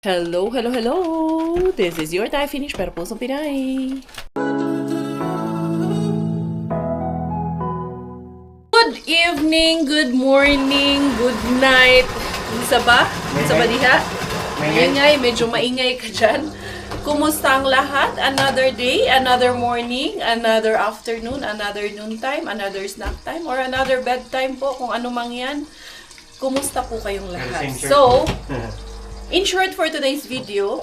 Hello, hello, hello! This is your Thai Finish pero pusong Pinay. Good evening, good morning, good night. Isa ba? Isa ba diha? Maingay, medyo maingay ka dyan. Kumusta ang lahat? Another day, another morning, another afternoon, another noontime, another snack time, or another bedtime po, kung ano mang yan. Kumusta po kayong lahat? So, in short for today's video,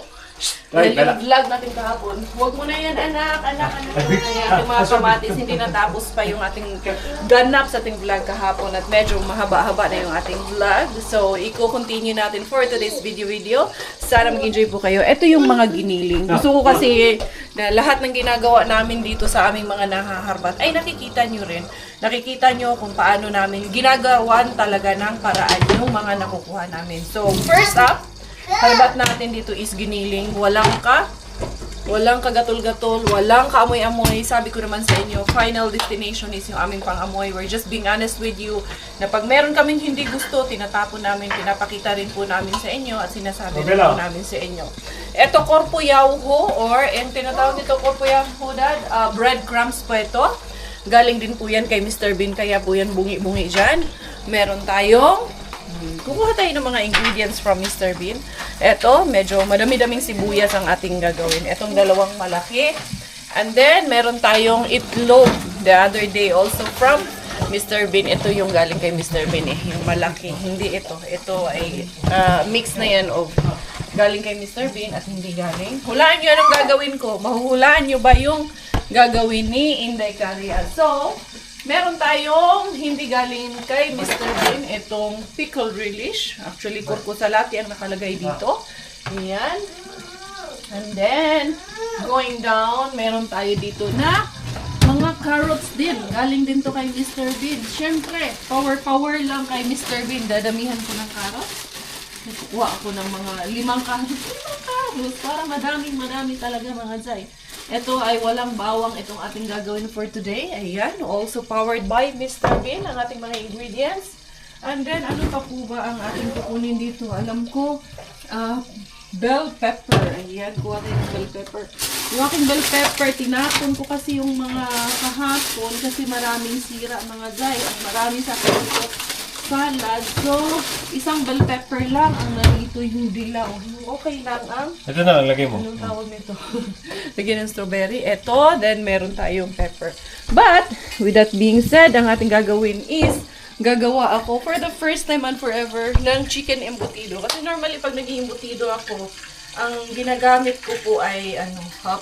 dahil yung vlog natin kahapon, huwag mo na yan anak. Yung mga kamatis, hindi natapos pa yung ating ganap sa ating vlog kahapon at medyo mahaba-haba na yung ating vlog. So, i-continue natin for today's video. Sana mag-enjoy po kayo. Ito yung mga giniling. Gusto ko kasi na lahat ng ginagawa namin dito sa aming mga nahaharbat ay nakikita nyo rin. Nakikita nyo kung paano namin ginagawan talaga ng paraan yung mga nakukuha namin. So, first up, harbat natin dito is giniling. Walang kagatol-gatol, walang kaamoy-amoy. Sabi ko naman sa inyo, final destination is yung aming pang-amoy. We're just being honest with you na pag meron kaming hindi gusto, tinatapon namin, pinapakita rin po namin sa inyo at sinasabi rin po namin sa inyo. Ito, korpo yauho or yung tinatawag nito korpo yauho, dad, breadcrumbs po ito. Galing din po yan kay Mr. Bean, kaya po yan bungi-bungi dyan. Meron tayong kukuha tayo ng mga ingredients from Mr. Bean. Ito, medyo madami-daming sibuyas ang ating gagawin. Itong dalawang malaki. And then, meron tayong itlog the other day also from Mr. Bean. Ito yung galing kay Mr. Bean eh. Yung malaki. Hindi ito. Ito ay mix na yan of galing kay Mr. Bean at hindi galing. Hulaan nyo anong gagawin ko. Mahuhulaan nyo ba yung gagawin ni Inday Caria? So, meron tayong hindi galing kay Mr. Bean, itong pickled relish. Actually, kurkusalati ang nakalagay dito. Ayan. And then, going down, meron tayo dito na mga carrots din. Galing din to kay Mr. Bean. Siyempre, power lang kay Mr. Bean. Dadamihan ko ng carrots. Kukuha ako ng mga 5 carrots. 5 carrots. Para madami talaga mga zay. Ito ay walang bawang itong ating gagawin for today. Ayan, also powered by Mr. Bean, ang ating mga ingredients. And then, ano pa po ba ang ating kukunin dito? Alam ko, bell pepper. Ayan, kuha tayo ng bell pepper. Yung aking bell pepper, tinapon ko kasi yung mga kahapon kasi maraming sira mga zay. Ang marami sa akin salad. So, isang bell pepper lang ang nandito yung dilaw. Okay lang ang... Ito na, lagay mo. Anong tawag nito? Lagyan ng strawberry. Ito, then meron tayong pepper. But, with that being said, ang ating gagawin is, gagawa ako for the first time and forever ng chicken embutido. Kasi normally, pag nag-iembutido ako, ang ginagamit ko po ay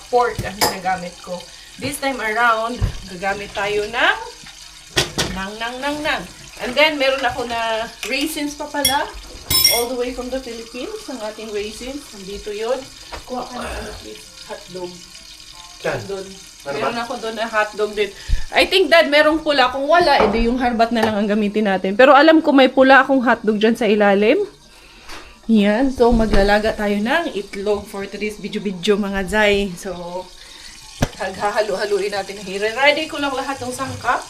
pork ang ginagamit ko. This time around, gagamit tayo ng And then, meron ako na raisins pa pala. All the way from the Philippines. Ang ating raisins. Nandito yun. Kuha ka na please. Hotdog. Doon. Meron ako doon na hotdog din. I think that merong pula. Kung wala, edi yung harbat na lang ang gamitin natin. Pero alam ko may pula akong hotdog dyan sa ilalim. Yan. So, maglalaga tayo ng itlog for today's video mga zay. So, haghahalo-haluin natin. Ready ko lang lahat ng sangkap.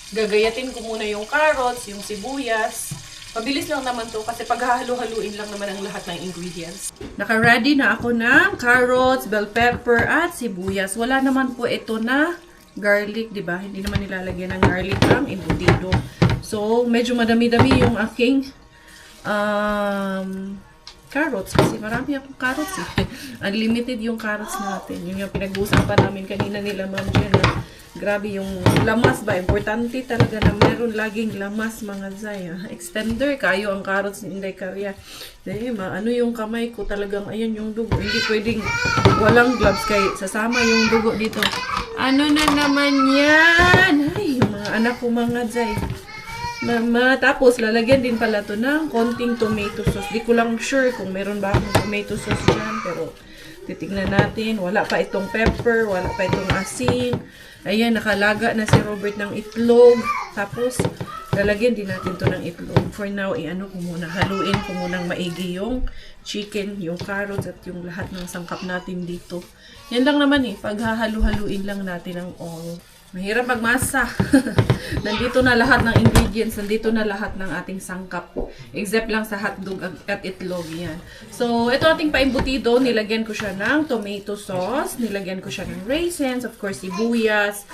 Gagayatin ko muna yung carrots, yung sibuyas. Mabilis lang naman to kasi paghahalo-haluin lang naman ang lahat ng ingredients. Naka-ready na ako ng carrots, bell pepper, at sibuyas. Wala naman po ito na garlic, di ba? Hindi naman nilalagyan ng garlic ang embutido. So, medyo madami-dami yung aking carrots kasi marami akong carrots eh. Unlimited yung carrots natin. Yun yung pinag-uusapan namin kanina nila Ma'am Jenna. Grabe yung lamas ba? Importante talaga na meron laging lamas mga zay. Extender kayo ang carrots ni Inday Caria. Ano yung kamay ko talagang ayan yung dugo. Hindi pwedeng walang gloves kay sasama yung dugo dito. Ano na naman yan? Ay, yung mga anak ko mga zay. Tapos lalagyan din pala to ng konting tomato sauce. Di ko lang sure kung meron ba akong tomato sauce dyan. Pero titignan natin. Wala pa itong pepper. Wala pa itong asin. Ayan, nakalaga na si Robert ng itlog. Tapos, lalagyan din natin to ng itlog. For now, haluin ko munang maigi yung chicken, yung carrots, at yung lahat ng sangkap natin dito. Yan lang naman eh, paghahalu-haluin lang natin ang all. Mahirap magmasa. Nandito na lahat ng ingredients, nandito na lahat ng ating sangkap. Except lang sa hotdog at itlog yan. So, ito ating paimbutido. Nilagyan ko siya ng tomato sauce. Nilagyan ko siya ng raisins. Of course, sibuyas,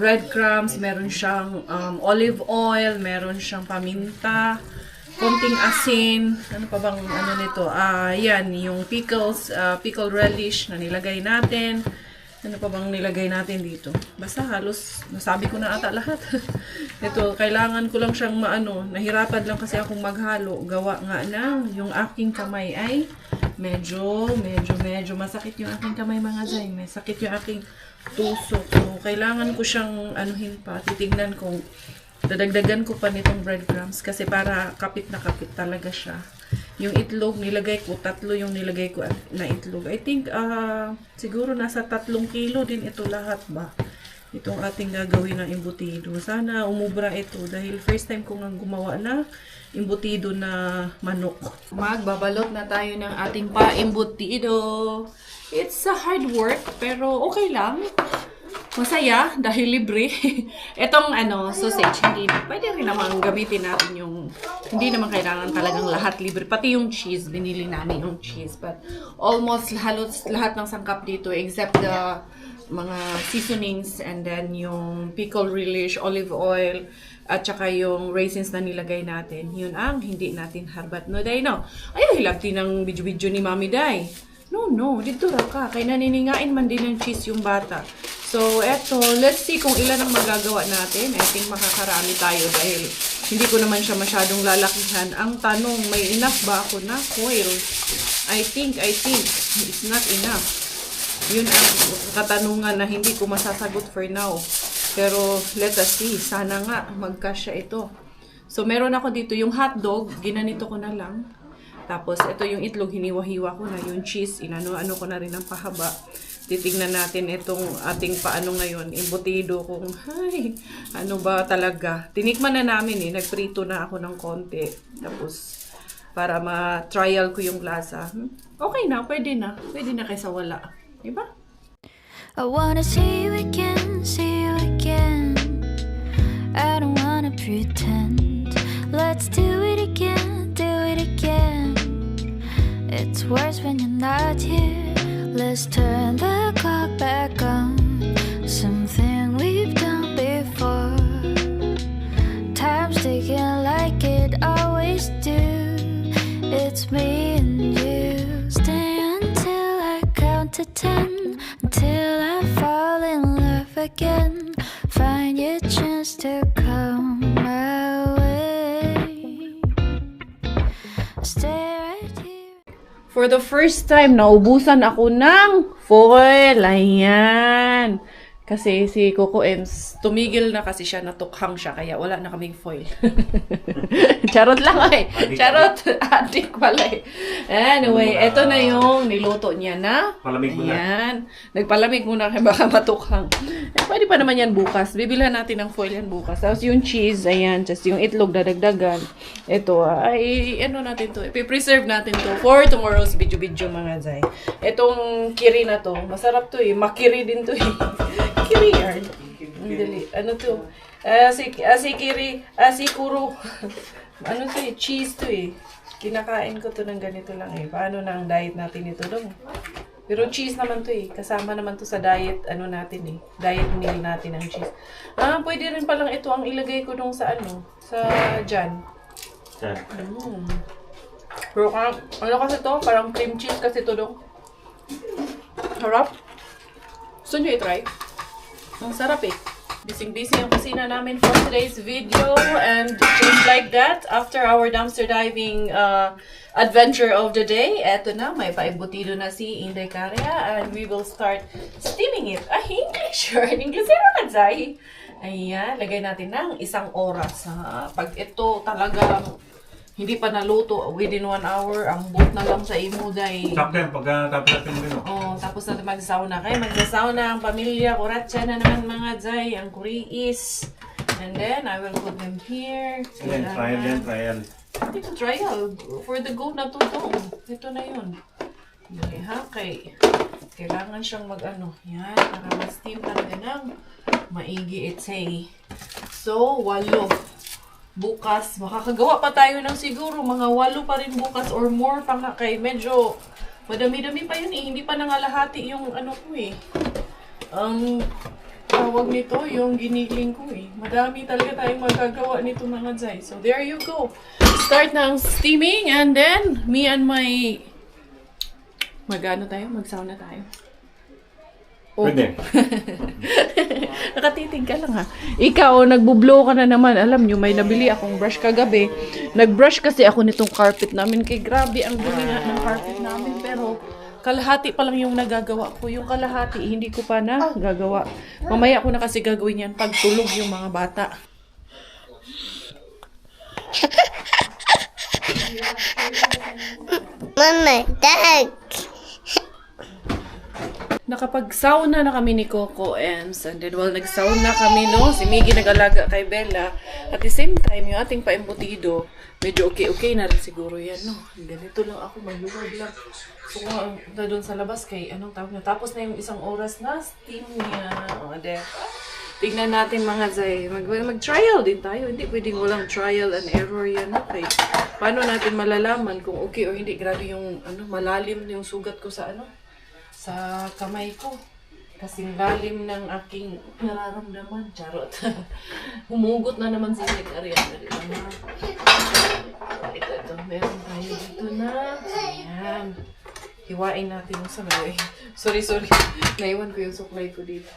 breadcrumbs. Meron siyang olive oil. Meron siyang paminta. Konting asin. Ano pa bang ano nito? Yan, yung pickles, pickle relish na nilagay natin. Ano pa bang nilagay natin dito? Basta halos, nasabi ko na ata lahat. Ito, kailangan ko lang siyang maano. Nahirapan lang kasi akong maghalo. Gawa nga na, yung aking kamay ay medyo masakit yung aking kamay mga zay. May sakit yung aking tusok. So, kailangan ko siyang anuhin pa. Titignan kung dadagdagan ko pa nitong breadcrumbs kasi para kapit na kapit talaga siya. Yung itlog, nilagay ko, 3 yung nilagay ko na itlog. I think, siguro nasa 3 kilo din ito lahat ba? Itong ating gagawin ng embutido. Sana umubra ito dahil first time ko nga gumawa na embutido na manok. Magbabalot na tayo ng ating pa-embutido. It's a hard work, pero okay lang. Masaya dahil libre. Etong sausage, pwede rin naman gamitin natin yung, hindi naman kailangan talagang lahat libre. Pati yung cheese, binili namin yung cheese. But almost halos lahat ng sangkap dito except the mga seasonings and then yung pickle relish, olive oil, at saka yung raisins na nilagay natin. Yun ang hindi natin harbat. No, day no. Ayaw hilagti ng video-video ni Mami Day. No, dito ra ka. Kaya naniningain man din ng cheese yung bata. So, eto, let's see kung ilan ang magagawa natin. I think makakarami tayo dahil hindi ko naman siya masyadong lalakihan. Ang tanong, may enough ba ako na foil? I think, it's not enough. Yun ang katanungan na hindi ko masasagot for now. Pero, let us see. Sana nga, magkasya ito. So, meron ako dito yung hotdog. Ginanito ko na lang. Tapos, ito yung itlog, hiniwa-hiwa ko na. Yung cheese, inano-ano ko na rin ng pahaba. Titignan natin itong ating paano ngayon, embutido kung, ano ba talaga. Tinikman na namin nagprito na ako ng konti. Tapos, para ma-trial ko yung lasa. Okay na, pwede na. Pwede na kaysa wala. Diba? I wanna see you again, see you again. I don't wanna pretend. Let's do it again, do it again. It's worse when you're not here. Let's turn the clock back on. Something we've done before. Time's ticking like it always do. It's me and you. Stay until I count to 10. Until I fall in love again. Find your chance to come my way. Stay right here. For the first time, naubusan ako ng foil. Ayan. Kasi si Coco Ems, tumigil na kasi siya, natukhang siya, kaya wala na kaming foil. Charot lang ay. Charot. Adik pala eh. Anyway, eto na yung niluto niya na. Palamig muna. Ayan. Nagpalamig muna kaya baka matukhang. Pwede pa naman yan bukas. Bibilhan natin ng foil yan bukas. Tapos yung cheese, ayan. Just yung itlog, dadagdagan. Ito, ay, ano natin to? Ipipreserve natin to for tomorrow's video mga zay. Itong kiri na to, masarap to eh. Makiri din to eh. Kiri yarn. Ano to? Si kiri, si kuro. Ano to eh? Cheese to eh. Kinakain ko to ng ganito lang eh. Paano na ang diet natin ito dong? Pero cheese naman to eh. Kasama naman to sa diet, ano natin eh. Diet meal natin ang cheese. Pwede rin palang ito ang ilagay ko dong sa ano? Sa dyan. Pero ano kasi to? Parang cream cheese kasi to dong. Harap. Gusto nyo i-try? Ang sarap eh. Busy-busy yung kusina namin for today's video. And just like that, after our dumpster diving adventure of the day, eto na, may paibutido na si Inday Caria. And we will start steaming it. English yun. English yun, Zay. Ayan, lagay natin ng 1 oras. Pag ito talagang hindi pa naluto within 1 hour, ang boot na lang sa imo day. Sakyan, pagkatapos natin mo rin. Tapos natin magsauna. Kaya magsasauna ang pamilya. Kuratsa na naman mga zay. Ang kuriis. And then, I will put them here. Ayan, trial. Ito trial. For the goat na tutong. Ito na yun. Okay. Kailangan siyang mag-ano. Yan. Para mag-steam talaga ng Maigi say. So, 8. Bukas, makakagawa pa tayo ng siguro mga 8 pa rin bukas or more pa nga kay medyo madami-dami pa yun eh. Hindi pa nangalahati yung ano ko eh. Ang tawag nito, yung giniling ko eh. Madami talaga tayong magagawa nito mga Zay. So, there you go. Start ng steaming and then me and my... Mag-sauna tayo. Oh. Pwede. Nakatitig ka lang ha. Ikaw, nagbo-blow ka na naman. Alam nyo, may nabili akong brush kagabi. Nag-brush kasi ako nitong carpet namin. Kay grabe ang dumi nga ng carpet namin. Pero kalahati pa lang yung nagagawa ko. Yung kalahati, hindi ko pa na gagawa. Mamaya ko na kasi gagawin yan pag tulog yung mga bata. Mama, Dad. Nakapag-sauna na kami ni Coco and then while nag-sauna kami, no, si Miggy nag-alaga kay Bella. At the same time, yung ating paimbutido, medyo okay na rin siguro yan, no. Ganito lang ako, magluwag lang. So, kung doon sa labas kay, anong tawag na, tapos na yung 1 oras na steam niya. O, tignan natin mga Zay. Mag-trial din tayo. Hindi pwedeng walang trial and error yan, okay. Paano natin malalaman kung okay o hindi? Grabe yung, malalim yung sugat ko sa, sa kamay ko. Kasing lalim ng aking nararamdaman. Charot. Humugot na naman si Nick Ariana. Ito. Meron tayo dito na. Ayan. Hiwain natin yung sabaw. Sorry. Naiwan ko yung suklay ko dito.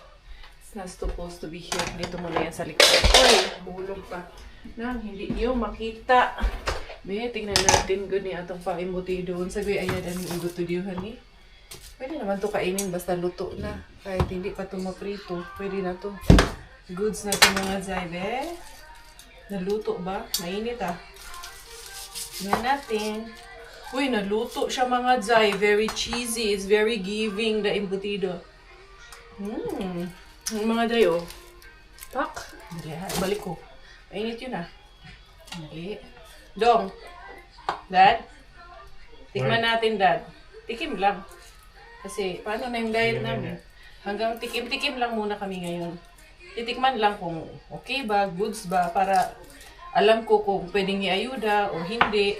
It's not supposed to be here. Dito muna yan sa likod. Oy, hulog pa. Nang hindi nyo makita. Tingnan natin good ni atong paimbutido. Sabi, ayan, anong imbutidohan ni? Pwede naman to kainin basta luto na. Kahit hindi pa ito maprito. Pwede na to. Goods na ito mga Zaybe. Naluto ba? Mainit ah. Tingnan natin. Uy, naluto siya mga Zay. Very cheesy. It's very giving, the embutido. Mga Zay oh. Pak. Balik ko. Mainit yun ah. Mali. Dong. Dad? Tikman natin, Dad. Tikim lang. Kasi, paano na yung diet namin? Hanggang tikim-tikim lang muna kami ngayon. Titikman lang kung okay ba, goods ba, para alam ko kung pwedeng iayuda o hindi.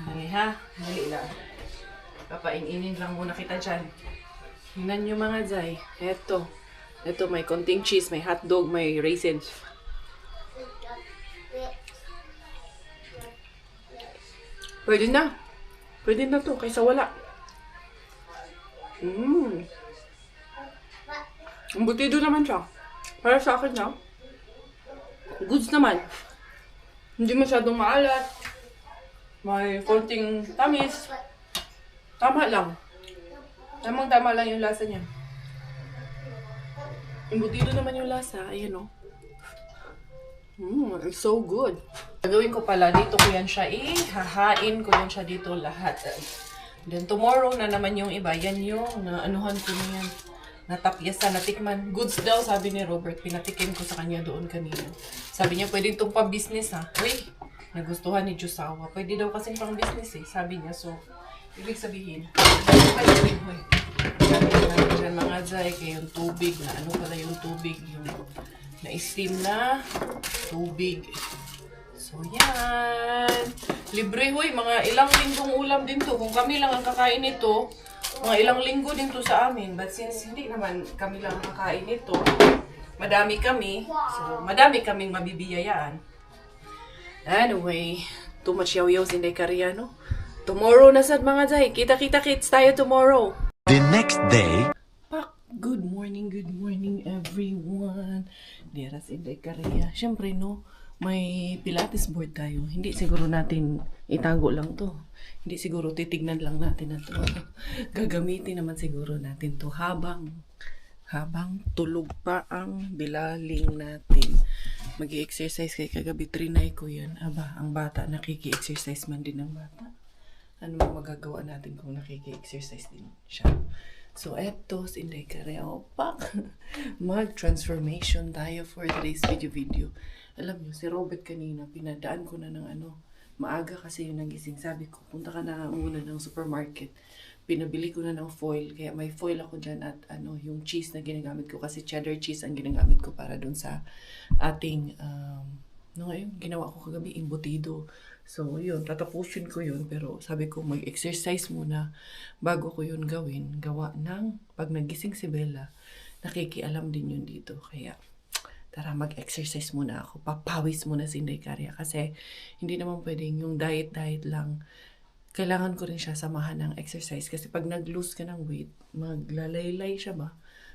Dali ha, dali lang. Papain-inin lang muna kita dyan. Tingnan nyo mga Zay. Eto, may konting cheese, may hotdog, may raisins. Pwede na. Pwede na to, kaysa wala. Embutido naman siya. Para sa akin na. Goods naman. Hindi masyadong maalat. May konting tamis. Tama lang. Tama lang yung lasa niya. Embutido naman yung lasa. Ayan o. It's so good. Gagawin ko pala, dito ko yan siya hahain ko yan siya dito lahat. Then tomorrow na naman yung iba, yan yung naanuhan ko na yan. Natapyasa, natikman. Goods daw, sabi ni Robert. Pinatikim ko sa kanya doon kanina. Sabi niya, pwede itong pang-business ha. Uy, nagustuhan ni Jusawa. Pwede daw kasing pang-business eh. Sabi niya, so, ibig sabihin. Ay, uy. Sabi natin dyan mga Zay, kaya yung tubig na, ano pala yung tubig? Yung na-steam na tubig. So, yan. Libre, hoy. Mga ilang linggong ulam din to. Kung kami lang ang kakain nito, mga ilang linggo din to sa amin. But since hindi naman kami lang ang kakain nito, madami kami. So, madami kaming mabibiyayaan. Anyway, too much yaw-yaw si Inday Cariano. Tomorrow na sad mga Zay. Kita-kita kits tayo tomorrow. The next day. Pak, good morning everyone. Dera si Inday Caria. Siyempre no, may Pilates board tayo. Hindi siguro natin itago lang to. Hindi siguro titignan lang natin na to. Gagamitin naman siguro natin to habang tulog pa ang bilaling natin. Mag-i-exercise kay kagabi trinay ko yun. Aba, ang bata nakiki-exercise man din ang bata. Ano magagawa natin kung nakiki-exercise din siya. So, eto, si Inday Caria. Pak! Mag-transformation tayo for today's video. Alam niyo, si Robert kanina, pinadaan ko na ng maaga kasi yung nagising. Sabi ko, punta ka na muna ng supermarket pinabili ko na ng foil. Kaya may foil ako dyan at yung cheese na ginagamit ko. Kasi cheddar cheese ang ginagamit ko para dun sa ating, yung ginawa ko kagabi, embutido. So, yun, tatapusin ko yun. Pero sabi ko, mag-exercise muna bago ko yun gawin. Gawa ng, pag nagising si Bella, nakikialam din yun dito. Kaya, tara, mag-exercise muna ako. Papawis muna si Inday Karya. Kasi, hindi naman pwedeng yung diet lang. Kailangan ko rin siya samahan ng exercise. Kasi pag nag-lose ka ng weight, maglalaylay siya ba?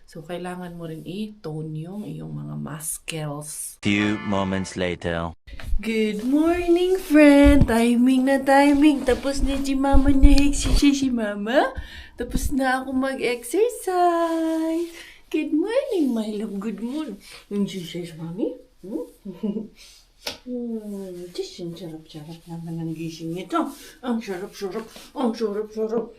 So, kailangan mo rin i-tone yung iyong mga muscles. Few moments later. Good morning, friend! Timing na timing. Tapos na si mama na exercise si mama. Tapos na ako mag-exercise. Good morning, my love. Good morning. Exercise, mami? Just yung sarap-sarap naman ang gising nito. Ang sarap-sarap. Ang sarap-sarap.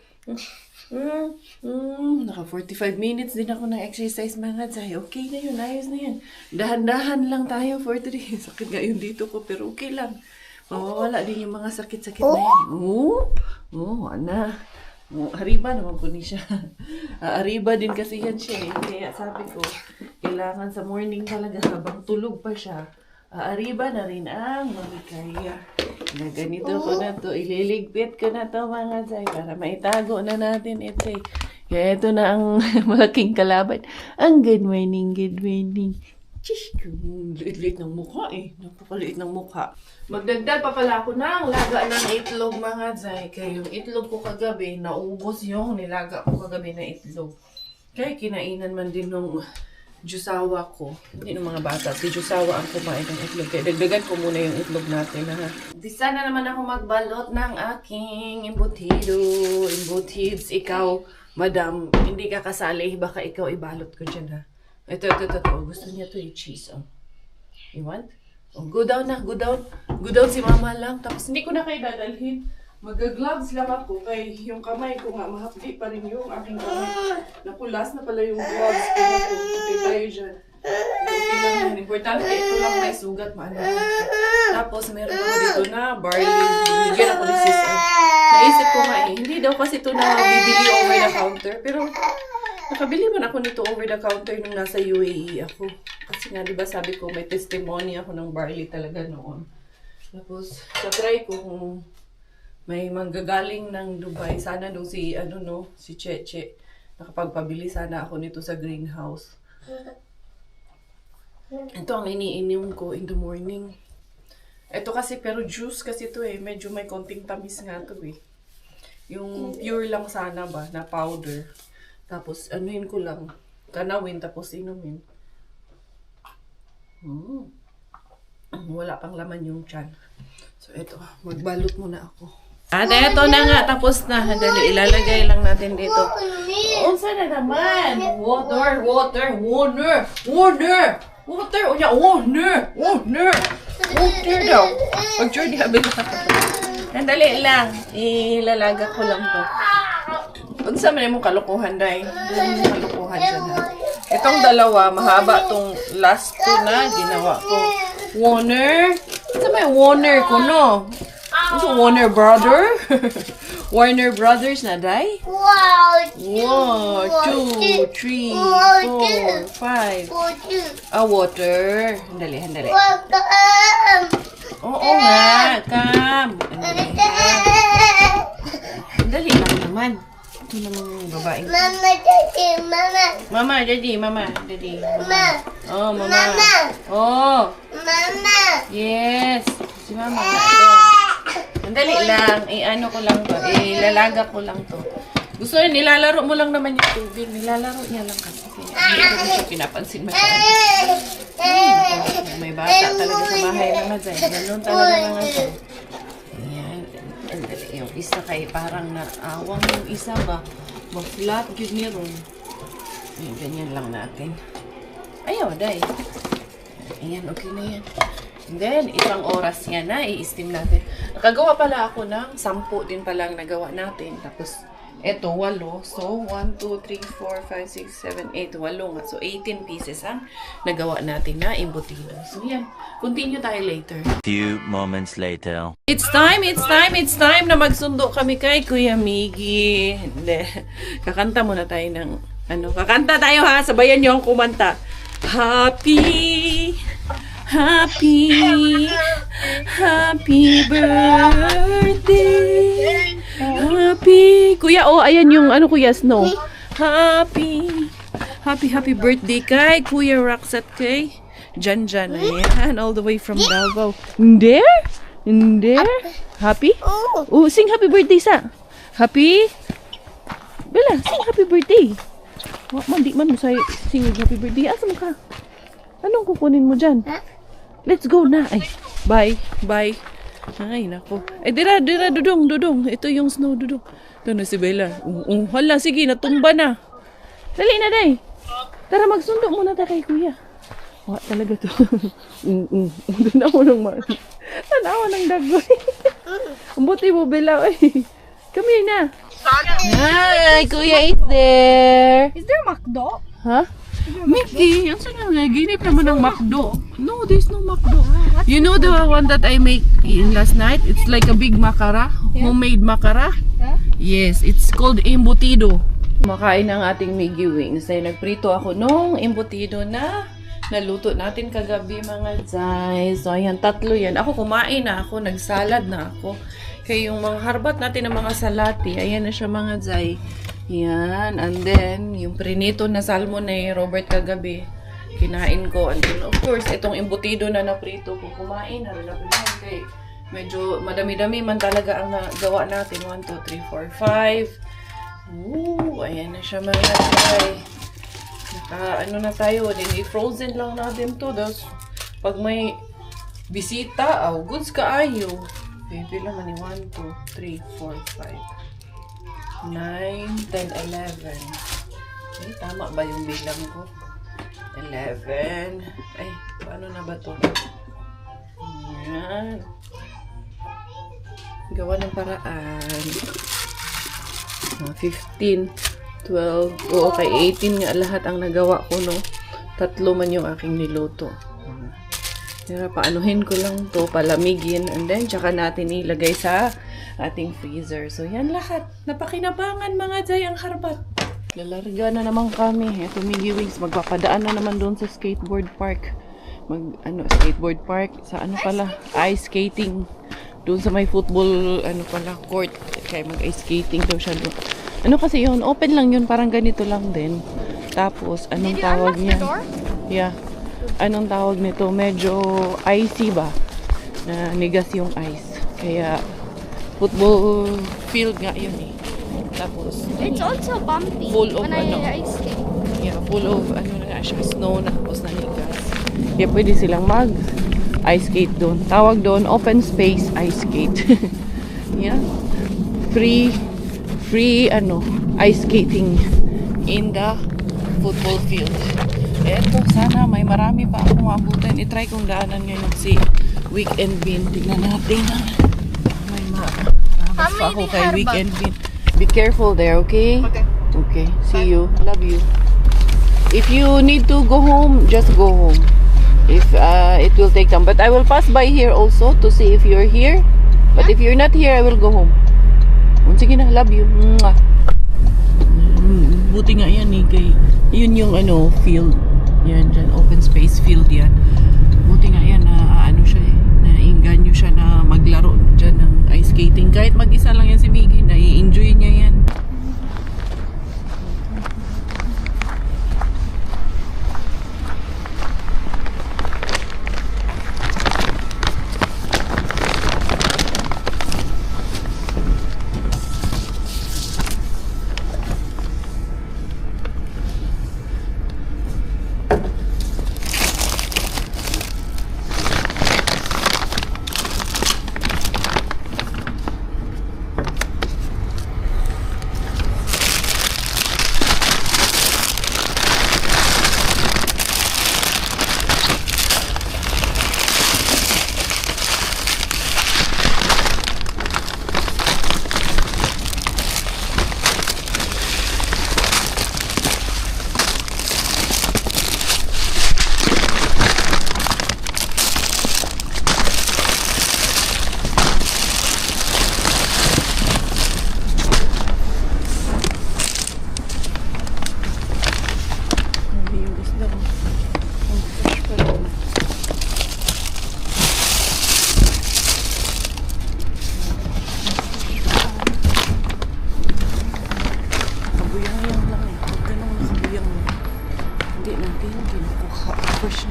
Naka 45 minutes din ako na exercise mga Zay. Okay na yun, ayos na yan. Dahan-dahan lang tayo for today. Sakit nga yung dito ko, pero okay lang. Mawawala din yung mga sakit-sakit na yan. Ana. Ariba naman po ni siya. Ariba din kasi yan siya eh. Kaya sabi ko, kailangan sa morning talaga habang tulog pa siya. Ariba na rin ang mamikaya. Na ganito ko na to. Ililigpit ko na to mga Zay para maitago na natin ito eh. Kaya ito na ang malaking kalaban. Ang good morning, good morning. Chish, liit-liit ng mukha eh. Napakaliit ng mukha. Magdagdag pa pala ako ng laga ng itlog mga Zay. Kaya yung itlog ko kagabi, naubos yung nilaga ko kagabi na itlog. Kaya kinainan man din nung Jusawa ko. Hindi ng mga bata. Si Jusawa ang kumain ng itlog. Kaya dagdagan ko muna yung itlog natin. Di sana naman ako magbalot ng aking embutido. Embutids. Ikaw, madam, hindi ka kasali. Baka ikaw ibalot ko dyan ha. Ito. Gusto niya to yung cheese. Oh. You want? Oh, go down na. Go down. Go down si mama lang. Tapos hindi ko na kayo dadalhin. Mag-gloves lang ako kay yung kamay ko nga mahapdi pa rin yung aking kamay. Napulas na pala yung gloves ko na ito. Okay tayo dyan. Okay lang yun. Importante ito lang may sugat maano. Tapos meron ako dito na barley. Binigyan ako ni sis. Naisip ko nga eh. Hindi daw kasi ito na bibili over the counter. Pero nakabili man ako nito over the counter nung nasa UAE ako. Kasi nga diba sabi ko may testimony ako ng barley talaga noon. Tapos try ko kung may manggagaling ng Dubai. Sana nung si Cheche. Nakapagpabili sana ako nito sa greenhouse. Ito ang iniinom ko in the morning. Ito kasi, pero juice kasi ito eh. Medyo may konting tamis nga ito eh. Yung pure lang sana ba, na powder. Tapos, anuin ko lang. Kanawin, tapos inumin. Wala pang laman yung tiyan. So, ito. Magbalot muna ako. At eto na nga, tapos na. Dali, ilalagay lang natin dito. O, sana naman? Water. O niya, water daw. Pag-sure di habi ka. Dali lang. Ilalaga ko lang to. Kung sa man mo kalukuhan, day. Kalukuhan siya na. Itong dalawa, mahaba tong last two na ginawa ko. Warner? Sa may Warner ko, no? Ito, Warner Brother? Warner Brothers na, day? 1, 2, 3, 4, 5. Water. Handali. Oo nga, Kam. Handali lang naman. Ito namang babaeng. Mama, daddy. Mama. Oh, mama. Oh. Yes. Si mama na ito. Sandali lang. Ano ko lang to. Ilalaga ko lang to. Gusto yun, nilalaro mo lang naman yung tubig. Nilalaro niya lang kasi. Hindi ko siya pinapansin masyado. May bata talaga sa bahay mga dyan. Ganun talaga mga dyan. Ayan. Sandali. Yung isa kay parang naawang yung isa ba. Ma-flat yun niya ron. Ayan, ganyan lang natin. Ayaw, day. Ayan, okay na yan. And then, isang oras yan na, i-steam natin. Nakagawa pala ako ng 10 din palang nagawa natin. Tapos, Ito, 8. So, 1, 2, 3, 4, 5, 6, 7, 8. 8 nga. So, 18 pieces ang nagawa natin na embutido. So, yan. Continue tayo later. Few moments later. It's time na magsundo kami kay Kuya Miggy. Hindi. Kakanta muna tayo ng, kakanta tayo ha. Sabayan niyo ang kumanta. Happy birthday. Happy. Kuya, ayan yung, Kuya Snow. Happy birthday kay Kuya Roxette kay Jan. Ayan, all the way from Davao. Hindi? Happy? Oh, sing happy birthday sa. Happy? Bella, sing happy birthday. Di man mo sa'yo sing happy birthday. Asa mo ka? Anong kukunin mo dyan? Let's go na. Ay, bye. Ay, nako. Ay, dira, dudong. Ito yung Snow, dudong. Ito na si Bella. Hala, sige, natumba na. Dali na, day. Tara, magsundo muna tayo kay Kuya. Talaga to. Tanawa ng dagoy. Ang buti mo, Bella. Ay, come here na. Hi, Kuya is there. Is there McDo? Huh? Mickey, ang sana nga, ginip naman ng McDo. No, there's no McDo. You know the one that I make last night? It's like a big makara, homemade makara. Yes, it's called embutido. Makain ng ating Miggy wings. Ay, nagprito ako nung embutido na naluto natin kagabi mga zay. So, ayan, 3 yan. Ako kumain na ako, nagsalad na ako. Kaya yung mga harbat natin ng mga salati, ayan na siya mga zay. Yan, and then, yung prinito na salmon na Robert kagabi, kinain ko. And then, of course, itong embutido na naprito ko, kumain na rin ako yan. Kaya, medyo madami-dami man talaga ang nagawa natin. 1, 2, 3, 4, 5. Ayan na siya mga zay. Na tayo, din i-frozen lang natin to. Tapos, pag may bisita, goods kaayo. Baby lang ni 1, 2, 3, 4, 5, 9, 10, 11. Ay, tama ba yung bilang ko? 11. Ay, paano na ba to? Ayan. Gawa ng paraan. 15, 12. Okay, 18 nga lahat ang nagawa ko, no? 3 man yung aking niluto. Paanuhin ko lang to, palamigin, and then tsaka natin ilagay sa ating freezer. So, yan lahat. Napakinabangan mga jay ang harbat. Lalarga na naman kami. Ito, Miggy Wings. Magpapadaan na naman doon sa skateboard park. Skateboard park. Sa ice skating. Doon sa may football, court. Kaya mag-ice skating daw siya doon. Kasi yun? Open lang yun. Parang ganito lang din. Tapos, anong tawag niya? Yeah. Anong tawag nito? Medyo icy ba? Na nigas yung ice. Kaya, football field nga yun eh. Tapos, It's also bumpy full of when I ice skate. Yeah, full of siya, snow na tapos nanigas. Kaya pwede silang mag-ice skate doon. Tawag doon, open space ice skate. Yeah. Free ice skating in the football field. Eto, sana may marami pa akong maabutan. I-try kong daanan ngayon si Weekend Bean. Tignan natin. May marami pa ako kay Weekend Bean. Be careful there, okay? Okay. See you. Love you. If you need to go home, just go home. If it will take time. But I will pass by here also to see if you're here. But if you're not here, I will go home. Sige na, love you. Mwah. Buti nga yan eh. Yun yung field. Yan dyan, open space field yan. Buti nga yan na nainganyo siya na maglaro dyan ng ice skating. Kahit mag-isa lang yan si Miggy, nai-enjoy niya yan. nakabuyang lang eh. Pag ganun nakabuyang lang. Hindi natin kinukuha.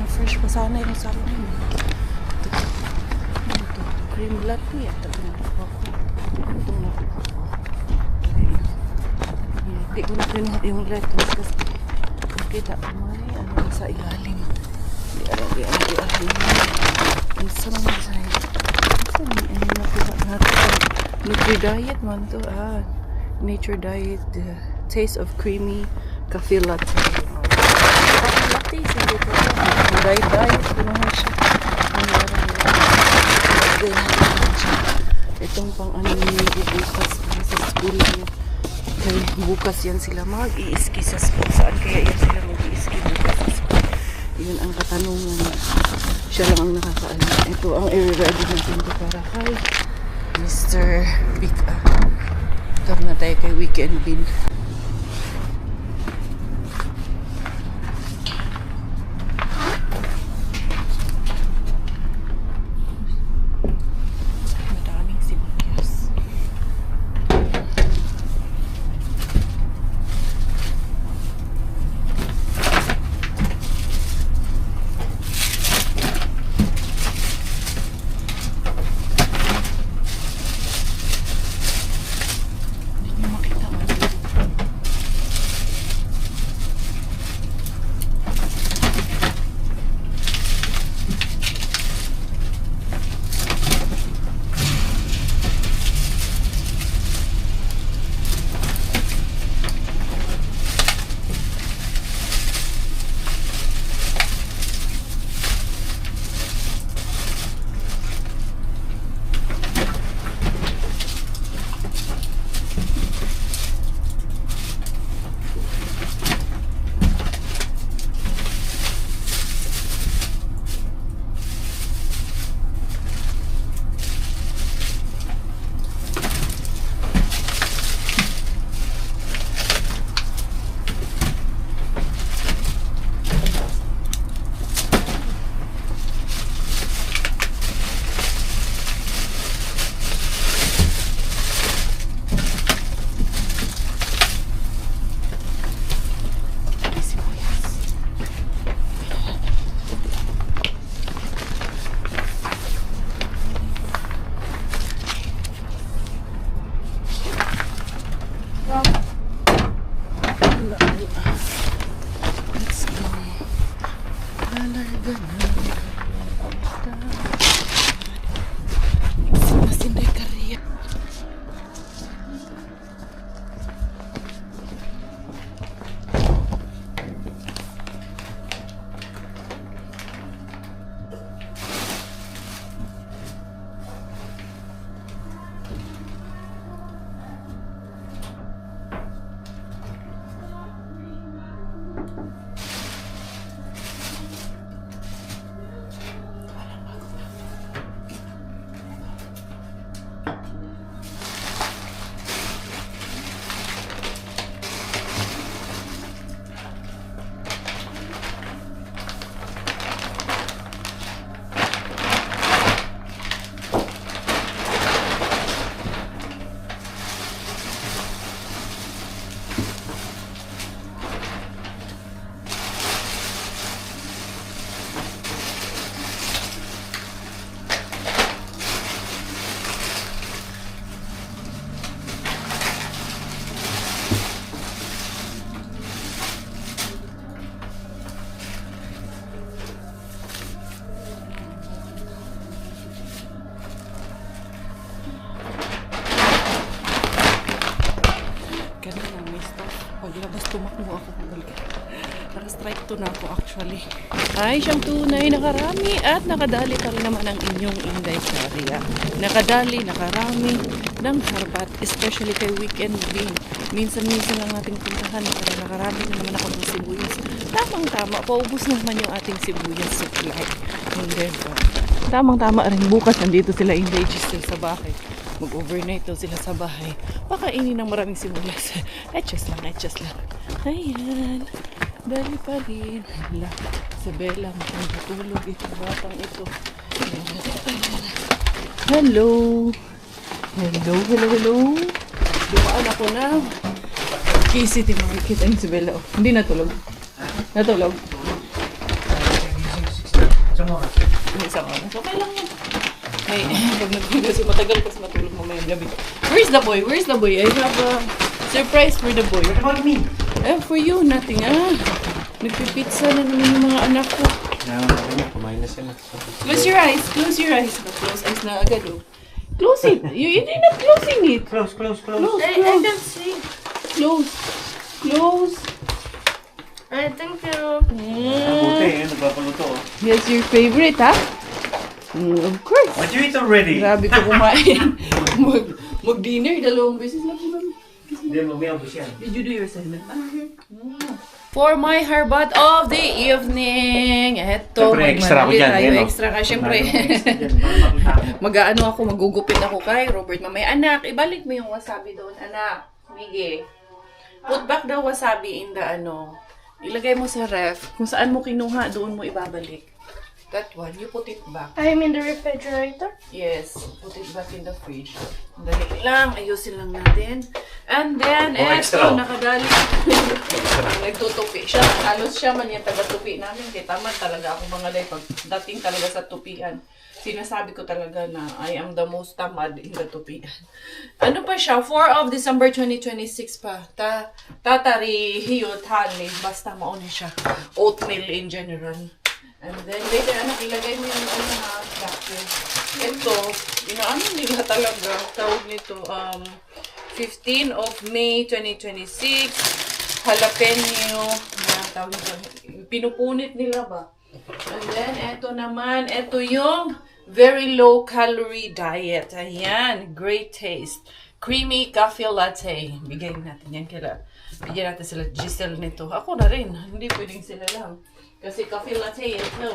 Fresh pa sana yung sarap nyo. Ito. Cream latte. Ito nakuha ko. Itong nakuha ko. Hindi ko na kinuha yung lettuce kasi nakita ko may ano sa ilalim. Hindi alam. Ang sarap na sa'yo. Saan yung nakuha natin? Nutri-diet man to. Nature Diet. Taste of creamy coffee latte. Coffee latte, hindi ko ito. Diet ko naman siya. Itong pang ano niyo bukas sa school niyo. Kaya bukas yan sila mag-i-ski sa school. Saan kaya yan sila mag-i-ski bukas sa school? Yun ang katanungan. Siya lang ang nakakaalam. Ito ang i-ready natin ito para kay Mr. Pika. Ito na tayo kay Weekend Bin. Madaming sibuyas. Hindi niyo makita man. Let's go. Talarga na. Sinday Korea. Kanina may stuff. Paglabas tumakbo ako pabalik. Naka-strike to na ako actually. Ay, siyang tunay, nakarami at nakadali pa rin naman ang inyong Inday Korea. Nakadali, nakarami ng harbat, especially kay Weekend Bin. Minsan-minsan ang ating puntahan pero nakarami na naman ako ng sibuyas. Tamang-tama, paubos naman yung ating sibuyas supply. Hindi ba? Tamang-tama rin bukas nandito sila Inday Giselle sa bahay. Mag-overnight daw sila sa bahay. Pakainin ng maraming sibuyas. Etches lang. Ayan. Dali pa rin. Hala. Sa Bella, mukhang tutulog itong batang ito. Hello. Dumaan ako na. Kisi, di makikita yung si Bella. Hindi natulog. Natulog. Isang oras. Okay lang yan. May, pag natulog kasi matagal kasi matulog mo may gabi. Where's the boy? Where's the boy? I have a surprise for the boy. What about me? For you, nothing. Nagpipizza na naman yung mga anak ko. Kumain na sila. Close your eyes. Close your eyes. Close eyes na agad, oh. Close it. You're not closing it. Close. Close, I close. can see. Close. Close. I think you. Buti, nagpapaluto. Yes, your favorite, ha? Of course. But you eat already. Grabe ko kumain. Mag-dinner, dalawang beses lang ko. Hindi, mamaya ubos yan. Did you do your assignment? For my hairbat of the evening. Eto, Siyempre, extra ako dyan, tayo. eh, no? Extra ka, syempre. Mag-ano ako, magugupit ako kay Robert. Mamaya, anak, ibalik mo yung wasabi doon, anak. Mige. Put back the wasabi in the ilagay mo sa ref. Kung saan mo kinuha, doon mo ibabalik. That one, you put it back. I'm in the refrigerator. Yes, put it back in the fridge. Dali lang, ayusin lang natin. And then, extra. nakadali. Nagtutupi siya. Halos siya man yung taga-tupi namin. Kaya tama talaga ako mga day. Pag dating talaga sa tupian, sinasabi ko talaga na I am the most tamad in the tupian. Ano pa siya? 4 of December 2026 pa. Tatari, hiyot, honey. Basta mauna siya. Oatmeal in general. And then later, anak, ilagay mo yung blackberry. Ito, inaano nila talaga. Tawag nito, 15 of May 2026. Jalapeno. Tawag nito. Pinupunit nila ba? And then, ito naman, ito yung very low calorie diet. Ayan, great taste. Creamy coffee latte. Bigyan natin yan kila. Bigyan natin sila Giselle nito. Ako na rin. Hindi pwedeng sila lang. Kasi coffee latte ito.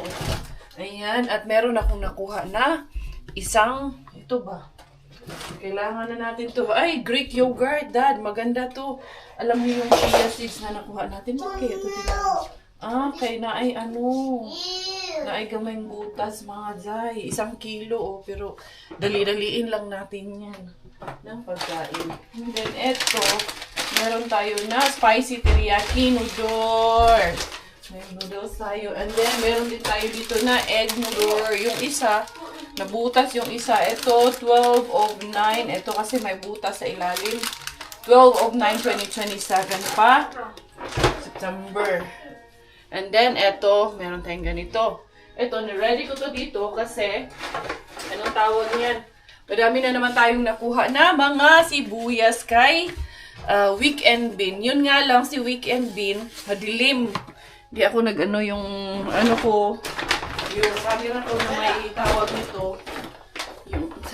Ayan. At meron akong nakuha na isang, ito ba? Kailangan na natin to. Ay, Greek yogurt, Dad. Maganda to. Alam niyo yung chia seeds na nakuha natin. Okay, ito din. Kaya na ay na ay gamayng butas, mga Zay. 1 kilo, oh. Pero dali-daliin lang natin yan ng pagkain. And then, eto, meron tayo na spicy teriyaki noodles. May noodles tayo. And then, meron din tayo dito na egg noodle. Yung isa, nabutas yung isa. Ito, 12 of 9. Ito kasi may butas sa ilalim. 12 of 9, 2027 pa. September. And then, ito, meron tayong ganito. Ito, niready ko to dito kasi, anong tawag niyan? Madami na naman tayong nakuha na mga sibuyas kay Weekend Bean. Yun nga lang, si Weekend Bean, madilim. Hindi ako nag-ano yung, yung camera ko na may tawag nito.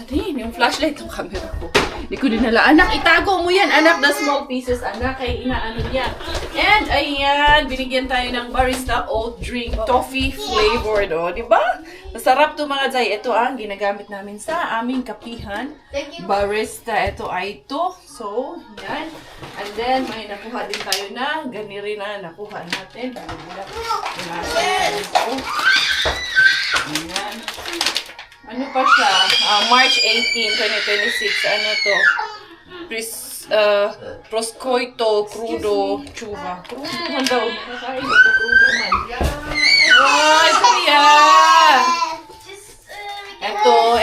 Yung flashlight ng camera ko. Hindi ko dinala. Anak, itago mo yan. Anak, the small pieces. Anak, kay inaano niya. And, ayan, binigyan tayo ng barista oat drink. Toffee flavored, o. Diba? Masarap to mga Zay. Ito ang ginagamit namin sa aming kapihan. Barista. Ito ay ito. So, yan. And then, may nakuha din tayo na. Gani rin na nakuha natin. Ayan. Ano pa siya? March 18, 2026. Ano to? Prosciutto crudo chuba. Crudo man daw. Nakakain ito. Crudo man. Ay, kuya!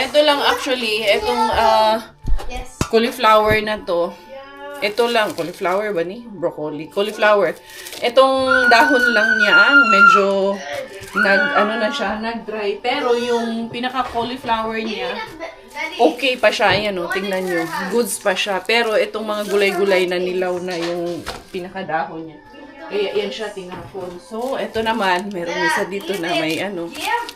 Ito lang actually. Itong cauliflower na to. Ito lang. Cauliflower ba ni? Broccoli. Cauliflower. Itong dahon lang niya. Medyo nag-dry. Pero yung pinaka-cauliflower niya, okay pa siya. Ayan o, tingnan nyo. Goods pa siya. Pero itong mga gulay-gulay na nilaw na yung pinaka-dahon niya. Kaya yan siya tinapon. So, ito naman, meron isa dito na may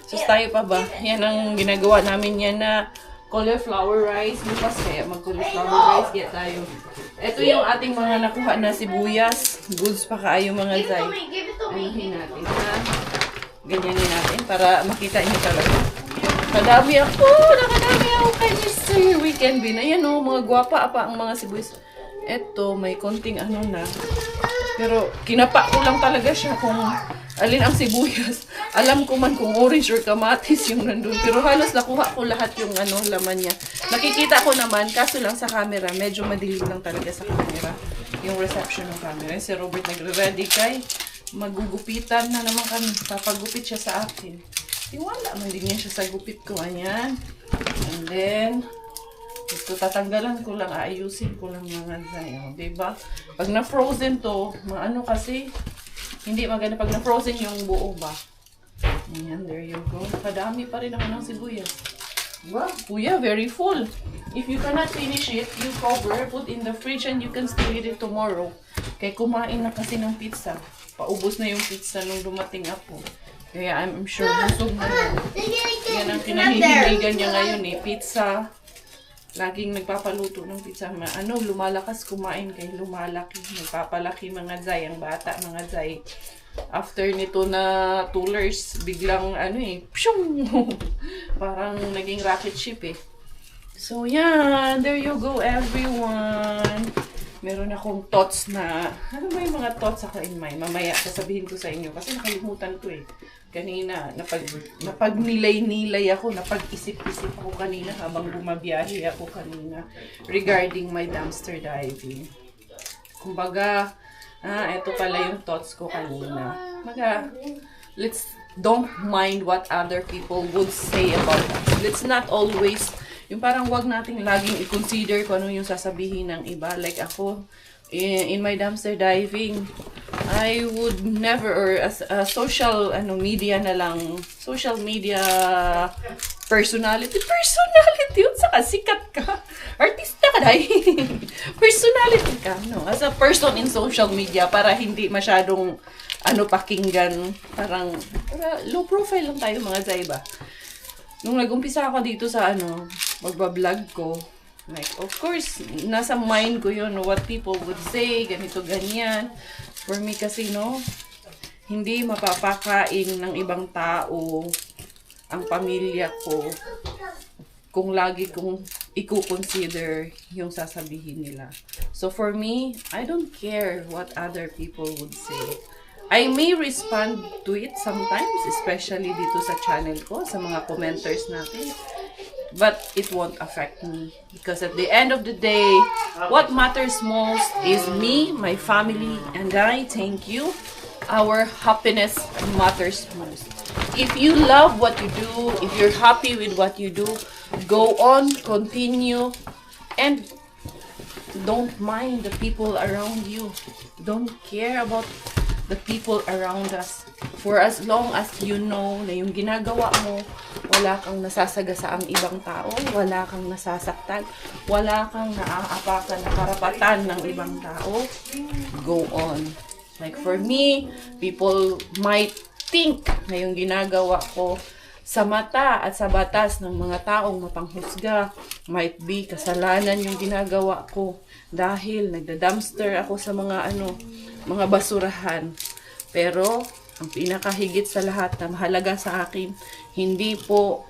So, tayo pa ba? Yan ang ginagawa namin yan na cauliflower rice. Bukas kaya mag-cauliflower rice. Get tayo. Ito yung ating mga nakuha na sibuyas. Goods pa kaayo mga Zay. Anuhin natin ha. Ganyanin natin para makita niyo talaga. Nakadami ako kay Mr. Weekend Bean. Ayan o, mga gwapa pa ang mga sibuyas. Eto, may konting na. Pero kinapa ko lang talaga siya kung alin ang sibuyas. Alam ko man kung orange or kamatis yung nandun. Pero halos nakuha ko lahat yung laman niya. Nakikita ko naman, kaso lang sa camera, medyo madilim lang talaga sa camera. yung reception ng camera. Si Robert nagre-ready kay magugupitan na naman kami. Papagupit siya sa akin. Wala man din niya siya sa gupit ko. Ayan. And then, ito tatanggalan ko lang, aayusin ko lang mga zayo. Diba? Pag na-frozen to, maano kasi, hindi maganda pag na-frozen yung buo ba. Ayan, there you go. Kadami pa rin ako ng sibuyas. Wow, kuya, very full. If you cannot finish it, you cover, put in the fridge, and you can still eat it tomorrow. Kaya kumain na kasi ng pizza. Paubos na yung pizza nung dumating ako. Kaya I'm sure busog na yan. Yan ang kinahihiligan niya ngayon eh. Pizza. Laging nagpapaluto ng pizza. Lumalakas kumain kay lumalaki. Nagpapalaki mga zay. Ang bata mga zay. After nito na toolers, biglang pshung! Parang naging rocket ship eh. So yan, there you go everyone. Meron akong thoughts na, ano ba yung mga thoughts ako in mind? Mamaya, sasabihin ko sa inyo. Kasi nakalimutan ko eh. Kanina, napagnilay-nilay ako, napag-isip-isip ako kanina habang bumabiyahe ako kanina regarding my dumpster diving. Kumbaga, ito pala yung thoughts ko kanina. Let's don't mind what other people would say about us. Let's not always, yung parang wag nating laging i-consider kung ano yung sasabihin ng iba. Like ako, in my dumpster diving, I would never, or as a social media na lang, social media personality yun, saka sikat ka, artista ka dahil, personality ka, no? As a person in social media, para hindi masyadong, pakinggan, para low profile lang tayo mga zay ba? Nung nag-umpisa ako dito sa, magbablog ko, like, of course, nasa mind ko yun, what people would say, ganito, ganyan. For me kasi, hindi mapapakain ng ibang tao ang pamilya ko kung lagi kong i-consider yung sasabihin nila. So for me, I don't care what other people would say. I may respond to it sometimes, especially dito sa channel ko, sa mga commenters natin. But it won't affect me. Because at the end of the day, what matters most is me, my family, and I. Thank you. Our happiness matters most. If you love what you do, if you're happy with what you do, go on, continue, and don't mind the people around you. Don't care about the people around us. For as long as you know na yung ginagawa mo, wala kang nasasaga sa ang ibang tao, wala kang nasasaktan, wala kang naaapakan na karapatan ng ibang tao, go on. Like for me, people might think na yung ginagawa ko sa mata at sa batas ng mga taong mapanghusga, might be kasalanan yung ginagawa ko dahil nagda-dumpster ako sa mga mga basurahan. Pero ang pinakahigit sa lahat na mahalaga sa akin, hindi po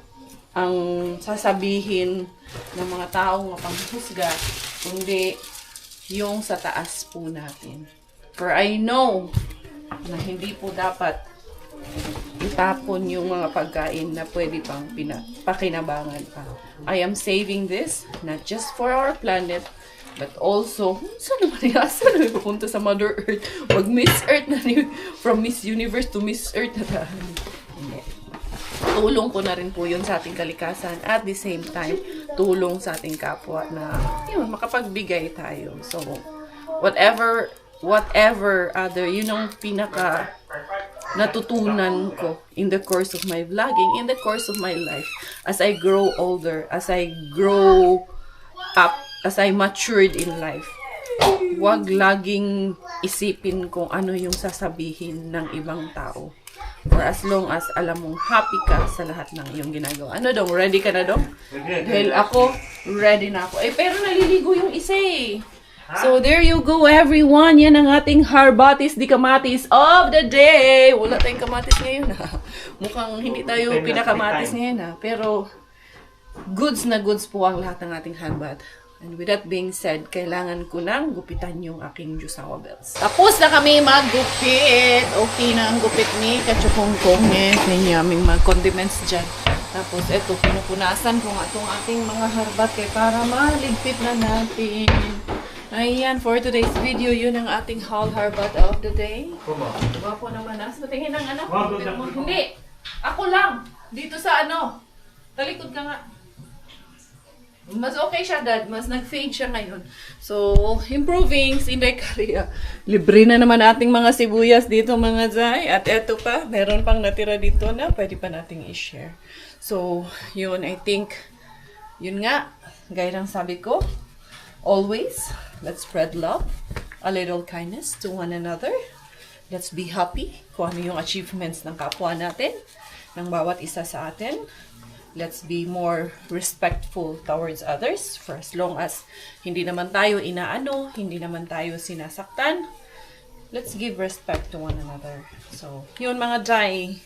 ang sasabihin ng mga taong mapanghusga, kundi yung sa taas po natin. For I know na hindi po dapat itapon yung mga pagkain na pwede pang pakinabangan pa. I am saving this not just for our planet, but also, saan naman pupunta sa Mother Earth? Wag Miss Earth na from Miss Universe to Miss Earth na tayo. Tulong ko na rin po yun sa ating kalikasan. At the same time, tulong sa ating kapwa na makapagbigay tayo. So, whatever other, yun ang pinaka natutunan ko in the course of my vlogging, in the course of my life, as I grow older, as I grow up, as I matured in life. Huwag laging isipin kung ano yung sasabihin ng ibang tao. For as long as alam mong happy ka sa lahat ng iyong ginagawa. Dong? Ready ka na, Dong? Dahil ako, ready na ako. Pero naliligo yung isa eh. So, there you go, everyone. Yan ang ating harbatis di kamatis of the day. Wala tayong kamatis ngayon, ha? Mukhang hindi tayo pinakamatis ngayon, ha? Pero, goods na goods po ang lahat ng ating harbat. And with that being said, kailangan ko nang gupitan yung aking Jusawa bells. Tapos na kami maggupit. Okay na ang gupit ni Kachukongkong. May aming mga condiments dyan. Tapos eto, pinupunasan ko nga itong ating mga harbat para maligpit na natin. Ayan, for today's video, yun ang ating haul harbat of the day. Kuma. Gwapo naman. As patingin ng ano? Wag, wag, wag. Hindi. Ako lang. Dito sa ano. Talikod ka nga. Mas okay siya, Dad. Mas nag-fade siya ngayon. So, improving. Inday Korea. Libre na naman ating mga sibuyas dito, mga Zay. At eto pa, meron pang natira dito na pwede pa nating i-share. So, yun, I think, yun nga, gaya ng sabi ko, always, let's spread love, a little kindness to one another. Let's be happy kung ano yung achievements ng kapwa natin, ng bawat isa sa atin. Let's be more respectful towards others for as long as hindi naman tayo inaano, hindi naman tayo sinasaktan. Let's give respect to one another. So, yun mga Jai.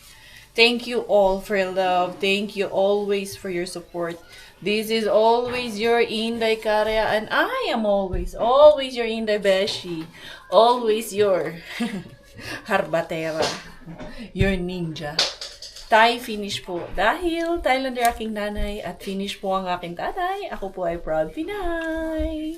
Thank you all for your love. Thank you always for your support. This is always your Inday Karya and I am always your Inday Beshi. Always your Harbatera. Your ninja. Thai finish po. Dahil Thailander aking nanay at finish po ang aking tatay, ako po ay proud Pinay.